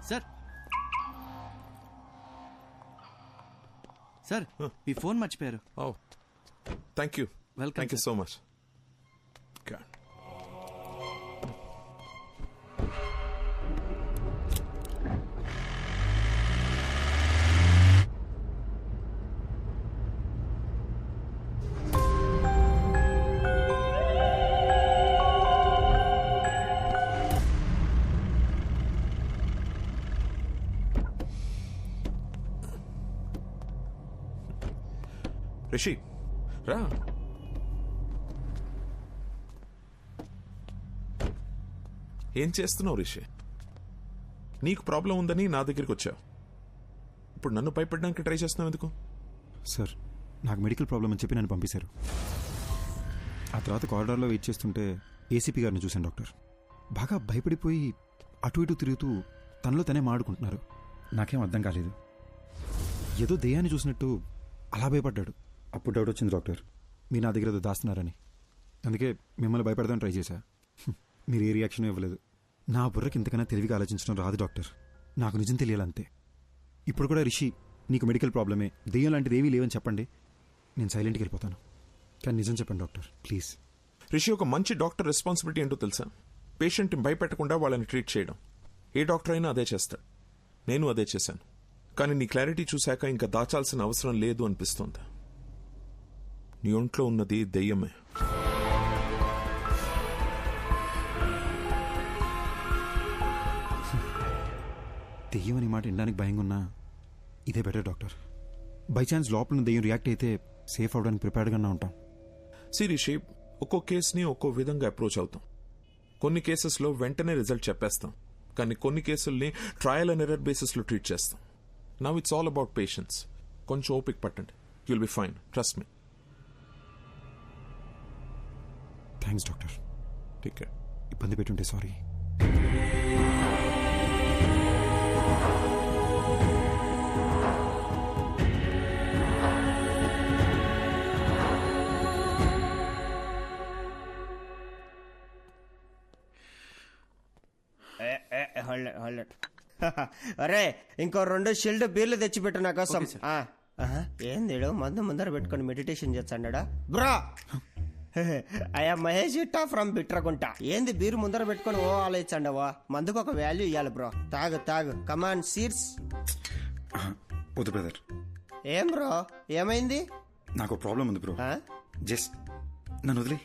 Sir sir మీ phone మర్చిపోయారు. Oh thank you. Welcome. Thank you so much. Rishi రా. ఏం చేస్తున్నావు రిషి? నీకు ప్రాబ్లం ఉందని నా దగ్గరికి వచ్చావు. ఇప్పుడు నన్ను భయపడడానికి ట్రై చేస్తున్నావు ఎందుకు? సార్ నాకు మెడికల్ ప్రాబ్లం అని చెప్పి నన్ను పంపించారు. ఆ తర్వాత కారిడార్లో వెయిట్ చేస్తుంటే ఏసీపీ గారిని చూశాను డాక్టర్. బాగా భయపడిపోయి అటు ఇటు తిరుగుతూ తనలో తనే మాడుకుంటున్నారు. నాకేం అర్థం కాలేదు. ఏదో దెయ్యాన్ని చూసినట్టు అలా భయపడ్డాడు. అప్పుడు డౌట్ వచ్చింది డాక్టర్, మీరు నా దగ్గర ఏదో దాస్తున్నారని. అందుకే మిమ్మల్ని భయపడదామని ట్రై చేశా. మీరు ఏ రియాక్షన్ ఇవ్వలేదు. నా బుర్రకి ఇంతకన్నా తెలివిగా ఆలోచించడం రాదు డాక్టర్. నాకు నిజం తెలియాలంతే. ఇప్పుడు కూడా రిషి నీకు మెడికల్ ప్రాబ్లమే, దెయ్యం లాంటిది ఏమీ లేవని చెప్పండి, నేను సైలెంట్కి వెళ్ళిపోతాను. కానీ నిజం చెప్పండి డాక్టర్ ప్లీజ్. రిషి, ఒక మంచి డాక్టర్ రెస్పాన్సిబిలిటీ ఏంటో తెలుసా? పేషెంట్ని భయపెట్టకుండా వాళ్ళని ట్రీట్ చేయడం. ఏ డాక్టర్ అయినా అదే చేస్తాడు. నేను అదే చేశాను. కానీ నీ క్లారిటీ చూశాక ఇంకా దాచాల్సిన అవసరం లేదు అనిపిస్తోంది. నీ ఒంట్లో ఉన్నది దెయ్యమే. దెయ్యం అనే మాట వినడానికి భయంగా ఉన్నా ఇదే బెటర్ డాక్టర్. బై ఛాన్స్ లోపల దెయ్యం రియాక్ట్ అయితే సేఫ్ అవడానికి ప్రిపేర్డ్గానే ఉంటాం. రిషి, ఒక్కో కేసుని ఒక్కో విధంగా అప్రోచ్ అవుతాం. కొన్ని కేసెస్లో వెంటనే రిజల్ట్ చెప్పేస్తాం, కానీ కొన్ని కేసుల్ని ట్రయల్ అండ్ ఎర్రర్ బేసిస్లో ట్రీట్ చేస్తాం. Now it's all about patience. కొంచెం ఓపిక పట్టండి. You'll be fine, trust me. Thanks doctor. Take care. ఇబ్బంది పెట్టుంటే సారీ. అరే ఇంకో 2 షిల్డ్ బీర్లు తెచ్చిపెట్టు నా కోసం. ఏంది మందు ముందర పెట్టుకుని మెడిటేషన్ చేస్తాడా బ్రా? అయ్యా మహేష్ ఇట్టా ఫ్రమ్ బిట్రగుంట. ఏంది బీరు ముందర పెట్టుకుని ఓ ఆలోచించండవా? మందుకు ఒక వాల్యూ ఇవ్వాలి బ్రో. తాగు తాగు, కమాన్ సీర్స్. వద్దు బ్రదర్. ఏం బ్రో, ఏమైంది? నాకు ప్రాబ్లం ఉంది బ్రో. జస్ట్ నన్ను వదిలే.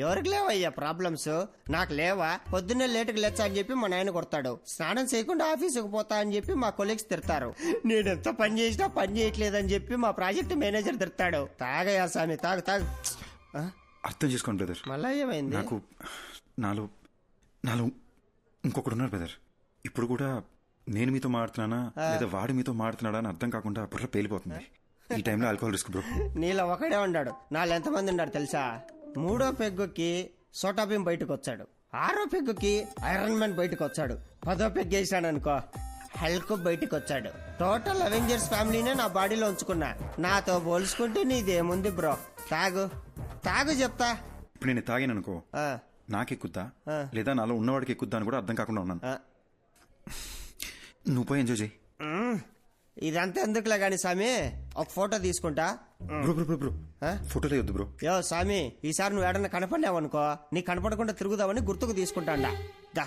ఎవరికి లేవయ్యా ప్రాబ్లమ్స్? నాకు లేవా? పొద్దున్నే లేటుకు లేచా అని చెప్పి మా నాయన కొడతాడు. స్నానం చేయకుండా ఆఫీసుకు పోతా అని చెప్పి మా కొలీగ్స్ తిడతారు. నేనెంత పని చేసినా పని చేయట్లేదని చెప్పి మా ప్రాజెక్ట్ మేనేజర్ తిడతాడు. తాగయా స్వామి, తాగు తాగు. అర్థం చేసుకోండి బ్రదర్. మళ్ళా ఏమైంది? నాకు నాలో ఇంకొకడు ఉన్నారు బ్రదర్. ఇప్పుడు కూడా నేను మీతో మాడుతున్నానా లేదా వాడు మీతో మాడుతున్నాడా అని అర్థం కాకుండా బుర్ర పేలిపోతుంది. ఈ టైంలో ఆల్కహాల్ రిస్క్ బ్రో. నీలో ఒకడే ఉన్నాడు, నాలో ఎంతమంది ఉన్నాడు తెలుసా? 3వ పెగ్గుకి సోటాబీన్ బయటకు వచ్చాడు, 6వ పెగ్గుకి ఐరన్ మ్యాన్ బయటకు వచ్చాడు, 10వ పెగ్ వేసాడు అనుకో హల్క్ బయటకు వచ్చాడు. టోటల్ అవెంజర్స్ ఫ్యామిలీనే నా బాడీలో ఉంచుకున్నా. నాతో పోల్చుకుంటే నీదేముంది బ్రో? తాగు తాగు చెప్తా. ఇప్పుడు నేను తాగాను అనుకో నాకెక్కుద్దా లేదా నాలో ఉన్నవాడికి ఎక్కుద్దా అని కూడా అర్థం కాకుండా ఉన్నాను. నువ్వు పోయి ఎంజాయ్ చేయి. ఇదంతా ఎందుకులే గాని స్వామి, ఒక ఫోటో తీసుకుంటా. బ్రో బ్రో బ్రో బ్రో ఫోటోలే వద్దు బ్రో. యో స్వామి, ఈసారి నువ్వు ఏడన్నా కనపడినావు అనుకో, నీ కనపడకుండా తిరుగుదామని గుర్తుకు తీసుకుంటాండా. దా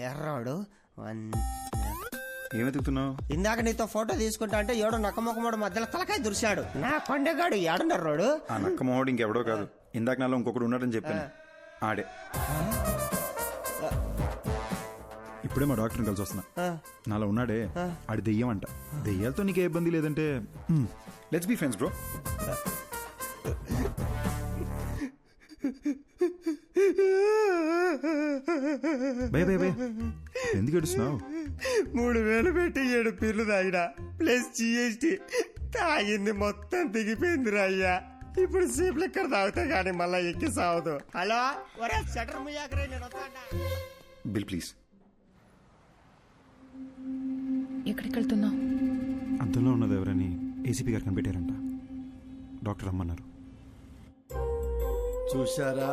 ఎర్రాడు ఏమెతుకుతున్నావు? ఇందాక నీతో ఫోటో తీసుకుంటా అంటే ఏడో నక్కమొక్కమోడు మధ్యలో తలకాయ దురిశాడు. నా కొండగాడు ఏడున్నర్రాడు. ఆ నక్కమోడు ఇంకెవడో కాదు, ఇందాక నాలో ఇంకొకడు ఉన్నాడని చెప్పాను, ఆడే. ఇప్పుడే మా డాక్టర్ని కలిసి వస్తున్నా. నాలో ఉన్నాడే ఆడి దెయ్యం అంట. దెయ్యాలతో నీకే ఇబ్బంది లేదంటే లెట్స్ బి ఫ్రెండ్స్ బ్రో. భయ భయ భయ ఎందుకు ఏడుస్తున్నావు? 3000 పెట్టి 7 పీర్లు తాగినా ప్లస్ GST తాగింది మొత్తం దిగిపోయిందిరా అయ్యా. ఇప్పుడు సీపులు ఎక్కడ తాగుతా గానీ మళ్ళా ఎక్కి సావదు. హలో ఒరే షటర్ ముయ్యాకరే, నేను వస్తాడా? Bill please. ఎక్కడికి వెళ్తున్నావు? అద్దంలో ఉన్నది ఎవరని ఏసీపీ గారు కనిపెట్టారంట. డాక్టర్ రమ్మన్నారు. చూశారా,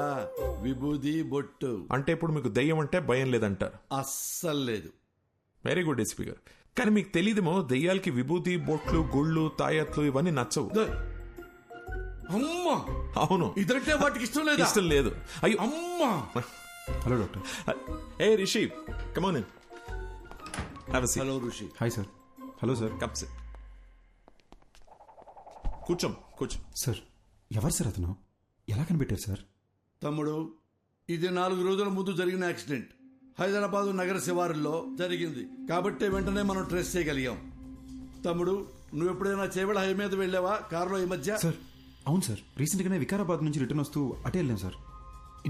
విభూది బొట్టు. అంటే ఇప్పుడు మీకు దెయ్యం అంటే భయం లేదంటారు? అస్సలు లేదు. వెరీ గుడ్ ఎస్పీ గారు. కానీ మీకు తెలియదేమో, దెయ్యాలకి విభూతి బొట్లు గుళ్ళు తాయత్లు ఇవన్నీ నచ్చవు. అమ్మా, అవును, ఇదంటే వాటికి ఇష్టం లేదు. ఇష్టం లేదు. అయ్యో అమ్మా. Hello doctor. Hey Rishi, come on in. Have a seat. Hello Rishi. Hi sir. Hello sir. Come sit. కూర్చోం, కూర్చో. సార్, ఎవరు సార్ అతను? ఎలా కనిపెట్టారు సార్? తమ్ముడు, ఇది 4 రోజుల ముందు జరిగిన యాక్సిడెంట్. హైదరాబాదు నగర శివారుల్లో జరిగింది కాబట్టి వెంటనే మనం ట్రేస్ చేయగలిగాం. తమ్ముడు, నువ్వు ఎప్పుడైనా చేవెళ హై మీద వెళ్ళావా కారులో ఈ మధ్య? సార్, అవును సార్. రీసెంట్గానే వికారాబాద్ నుంచి రిటర్న్ వస్తూ అటే వెళ్ళాం సార్.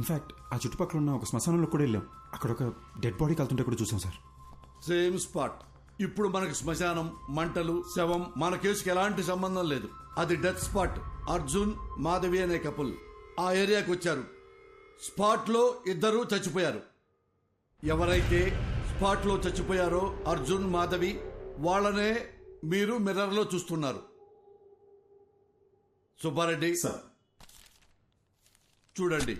ఇన్ఫాక్ట్ ఆ చుట్టుపక్కల ఉన్న ఒక శ్మశానంలో కూడా వెళ్ళాం. అక్కడ ఒక డెడ్ బాడీ కాలుతుంటే కూడా చూసాం సార్. Same spot. ఇప్పుడు మనకు శ్మశానం, మంటలు, శవం మన కేసుకి ఎలాంటి సంబంధం లేదు. అది డెత్ స్పాట్. అర్జున్, మాధవి అనే కపుల్ ఆ ఏరియాకి వచ్చారు. స్పాట్ లో 2 చచ్చిపోయారు. ఎవరైతే స్పాట్ లో చచ్చిపోయారో అర్జున్, మాధవి, వాళ్ళనే మీరు మిర్రర్ లో చూస్తున్నారు. సుబ్బారెడ్డి చూడండి.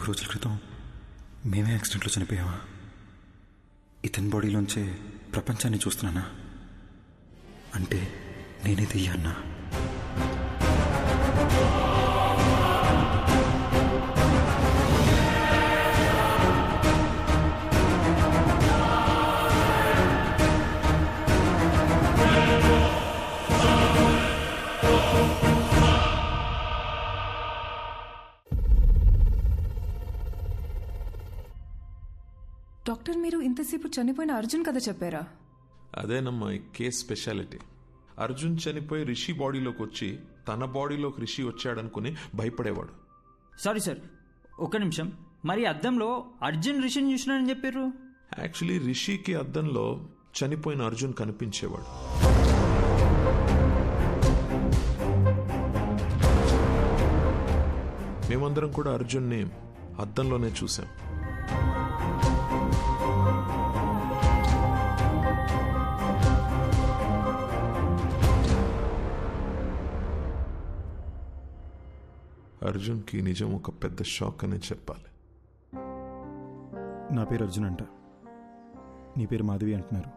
రోజుల క్రితం మేమే యాక్సిడెంట్లో చనిపోయామా? ఇతని బాడీలోంచే ప్రపంచాన్ని చూస్తున్నానా? అంటే నేనే దెయ్యాన్నా? డాక్టర్, మీరు ఇంతసేపు చనిపోయిన అర్జున్ కథ చెప్పారా? అదేనమ్మా ఈ కేస్ స్పెషాలిటీ. అర్జున్ చనిపోయి రిషి బాడీలోకి వచ్చి తన బాడీలోకి రిషి వచ్చాడనుకుని భయపడేవాడు. సారీ సార్, ఒక్క నిమిషం. మరి అద్దంలో అర్జున్ రిషిని చూసినానని చెప్పారు. యాక్చువల్లీ రిషికి అద్దంలో చనిపోయిన అర్జున్ కనిపించేవాడు. మేమందరం కూడా అర్జున్ని అద్దంలోనే చూసాం. అర్జున్కి నిజం ఒక పెద్ద షాక్ అనే చెప్పాలి. నా పేరు అర్జున్ అంట, నీ పేరు మాధవి అంటున్నారు.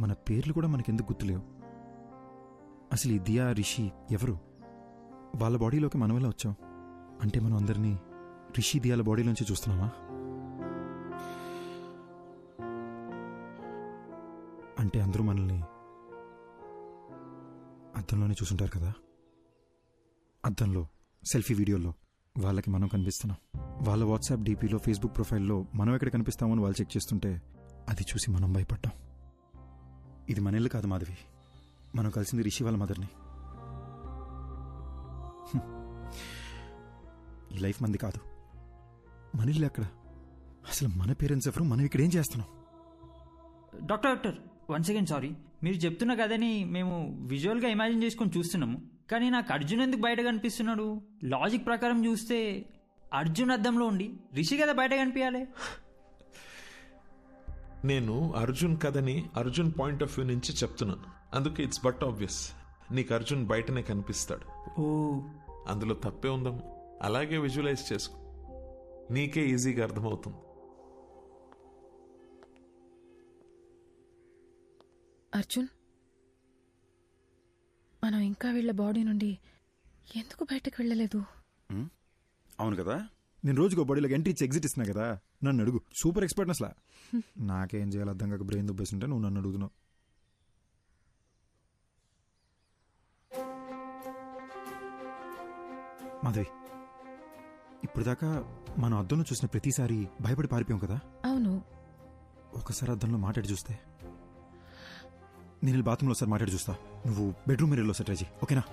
మన పేర్లు కూడా మనకెందుకు గుర్తులేవు? అసలు ఈ దియా, రిషి ఎవరు? వాళ్ళ బాడీలోకి మనం ఎలా వచ్చాం? అంటే మనం అందరినీ రిషి, దియాల బాడీలోంచి చూస్తున్నామా? అంటే అందరూ మనల్ని అద్దంలోనే చూసుంటారు కదా. అద్దంలో సెల్ఫీ వీడియోలో వాళ్ళకి మనం కనిపిస్తున్నాం. వాళ్ళ వాట్సాప్ డీపీలో, ఫేస్బుక్ ప్రొఫైల్లో మనం ఎక్కడ కనిపిస్తామో అని వాళ్ళు చెక్ చేస్తుంటే అది చూసి మనం భయపడ్డాం. ఇది మన ఇల్లు కాదు మాధవి, మనం కలిసింది రిషి వాళ్ళ మదర్ని. ఈ లైఫ్ మంది కాదు, మన ఇల్లు ఎక్కడ? అసలు మన పేరెంట్స్ ఎవరు? మనం ఇక్కడ ఏం చేస్తున్నాం? Doctor once again sorry. మీరు చెప్తున్న కథని మేము విజువల్గా ఇమాజిన్ చేసుకొని చూస్తున్నాము. కానీ నాకు అర్జున్ ఎందుకు బయట కనిపిస్తున్నాడు? లాజిక్ ప్రకారం చూస్తే అర్జున్ అద్దంలో ఉండి రిషి కదా బయట కనిపించాలి. నేను అర్జున్ కథని అర్జున్ పాయింట్ ఆఫ్ వ్యూ నుంచి చెప్తున్నాను, అందుకే ఇట్స్ బట్ ఆబ్వియస్ నీకు అర్జున్ బయటనే కనిపిస్తాడు. ఓ అందులో తప్పే ఉందాం, అలాగే విజువలైజ్ చేసుకో, నీకే ఈజీగా అర్థమవుతుంది. అర్జున్, మనం ఇంకా వీళ్ళ బాడీ నుండి ఎందుకు బయటకు వెళ్ళలేదు? అవును కదా, నేను రోజుకో బాడీలోకి ఎంట్రీ ఇచ్చి ఎగ్జిట్ ఇస్తున్నా కదా, నన్ను అడుగు. సూపర్ ఎక్స్పర్ట్ అసలు. నాకేం చేయాలి అర్థం కాక బ్రెయిన్ దుబ్బేస్తుంటే నువ్వు నన్ను అడుగుతున్నావు. మాధవి, ఇప్పుడు దాకా మనం అద్దంలో చూసిన ప్రతిసారి భయపడి పారిపోయాం కదా. అవును. ఒకసారి అద్దంలో మాట్లాడి చూస్తే. నేను బాత్రూంలో ఒకసారి మాట్లాడి చూస్తా, నువ్వు బెడ్రూమ్ మిర్రర్లో ఒకసారి ట్రై చేయి, ఓకేనా?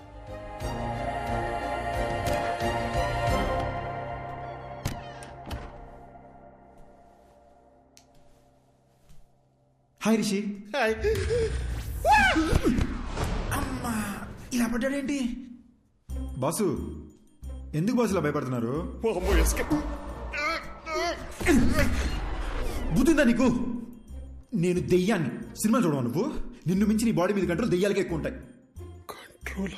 హాయ్ రిషి. అమ్మా, ఇలా పడ్డాడేంటి? బాసు, ఎందుకు బాసు ఇలా భయపడుతున్నారు? బుద్ధిందా నీకు? నేను దెయ్యాన్ని. సినిమా చూడవా నువ్వు? నిన్ను మించి నీ బాడీ మీద కంట్రోల్ దెయ్యాలకే ఎక్కువ ఉంటాయి. కంట్రోల్?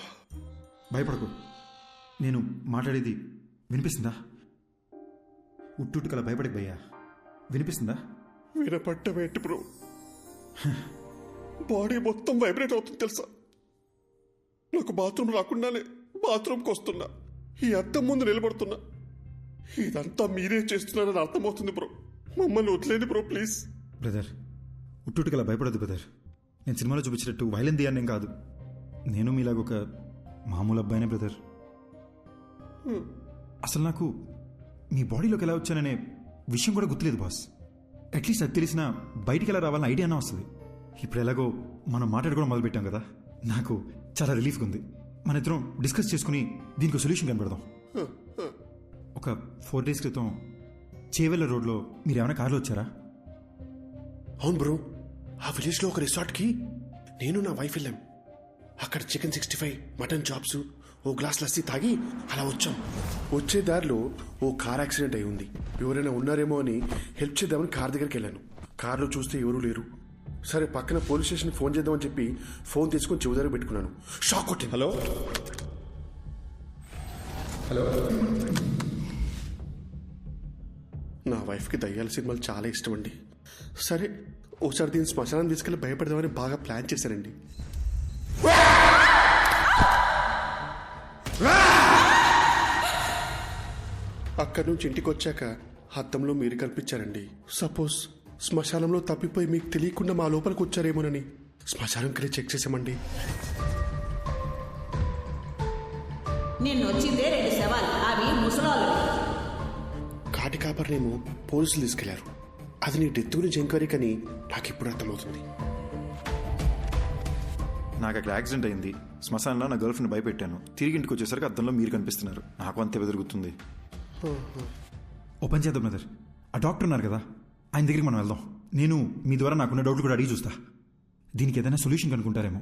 భయపడకు, నేను మాట్లాడేది వినిపిస్తుందా? ఉట్టుకలా భయపడకు భయ్యా, వినిపిస్తుందా? వినపడ్డమేంటి బ్రో, బాడీ మొత్తం వైబ్రేట్ అవుతుంది తెలుసా. నాకు బాత్రూమ్ రాకుండానే బాత్రూమ్కి వస్తున్నా, ఈ అద్దం ముందు నిలబడుతున్నా. ఇదంతా మీరే చేస్తున్నారని అర్థమవుతుంది బ్రో. మమ్మల్ని వదిలేండి బ్రో ప్లీజ్. బ్రదర్, ఉట్టుకలా భయపడద్దు బ్రదర్. నేను సినిమాలో చూపించినట్టు వైలెన్ దియాన్నేం కాదు. నేను మీలాగొక మామూలు అబ్బాయినే బ్రదర్. అసలు నాకు మీ బాడీలోకి ఎలా వచ్చాననే విషయం కూడా గుర్తులేదు బాస్. అట్లీస్ట్ అది తెలిసినా బయటికి ఎలా రావాలని ఐడియానే వస్తుంది. ఇప్పుడు ఎలాగో మనం మాట్లాడుకోవడం మొదలుపెట్టాం కదా, నాకు చాలా రిలీఫ్గా ఉంది. మన ఇద్దరం డిస్కస్ చేసుకుని దీనికి సొల్యూషన్ కనబడదాం. ఒక 4 days క్రితం చేవెళ్ళ రోడ్లో మీరు ఏమైనా కార్లో వచ్చారా? అవును బ్రో, ఆ విలేజ్లో ఒక రిసార్ట్కి నేను నా వైఫ్ వెళ్ళాం. అక్కడ చికెన్ 65, మటన్ చాప్స్, ఓ గ్లాస్ లస్సీ తాగి అలా వచ్చాం. వచ్చే దారిలో ఓ కార్ యాక్సిడెంట్ అయి ఉంది. ఎవరైనా ఉన్నారేమో అని హెల్ప్ చేద్దామని కార్ దగ్గరికి వెళ్ళాను. కార్లో చూస్తే ఎవరూ లేరు. సరే పక్కన పోలీస్ స్టేషన్కి ఫోన్ చేద్దామని చెప్పి ఫోన్ తీసుకొని చెవి దగ్గర పెట్టుకున్నాను. షాక్ కొట్టింది. Hello hello. నా వైఫ్కి దయ్యాల సినిమాలు చాలా ఇష్టం అండి. సరే ఒకసారి దీన్ని శ్మశానం తీసుకెళ్ళి భయపడదామని బాగా ప్లాన్ చేశారండి. అక్కడి నుంచి ఇంటికి వచ్చాక అద్దంలో మీరు కనిపించారండి. సపోజ్ శ్మశానంలో తప్పిపోయి మీకు తెలియకుండా మా లోపలికి వచ్చారేమోనని శ్మశానంకి చెక్ చేసామండి. నిన్ను వచ్చిందే 2 శవాలు, అవి ముసలాలు. కాటి కాపర్నేమో పోలీసులు తీసుకెళ్లారు. అది నీ డెత్ గురించి ఎంక్వైరీ కానీ నాకు ఇప్పుడు అర్థమవుతుంది. నాకు అక్కడ యాక్సిడెంట్ అయింది. శ్మశానంలో నా గర్ల్ ఫ్రెండ్ భయపెట్టాను. తిరిగి ఇంటికి వచ్చేసరికి అద్దంలో మీరు కనిపిస్తున్నారు. నాకు అంతే బెదురుగుతుంది. ఓ పని చేద్దాం బ్రదర్, ఆ డాక్టర్ ఉన్నారు కదా, ఆయన దగ్గరికి మనం వెళ్దాం. నేను మీ ద్వారా నాకున్న డౌట్లు కూడా అడిగి చూస్తా. దీనికి ఏదైనా సొల్యూషన్ కనుక్కుంటారేమో.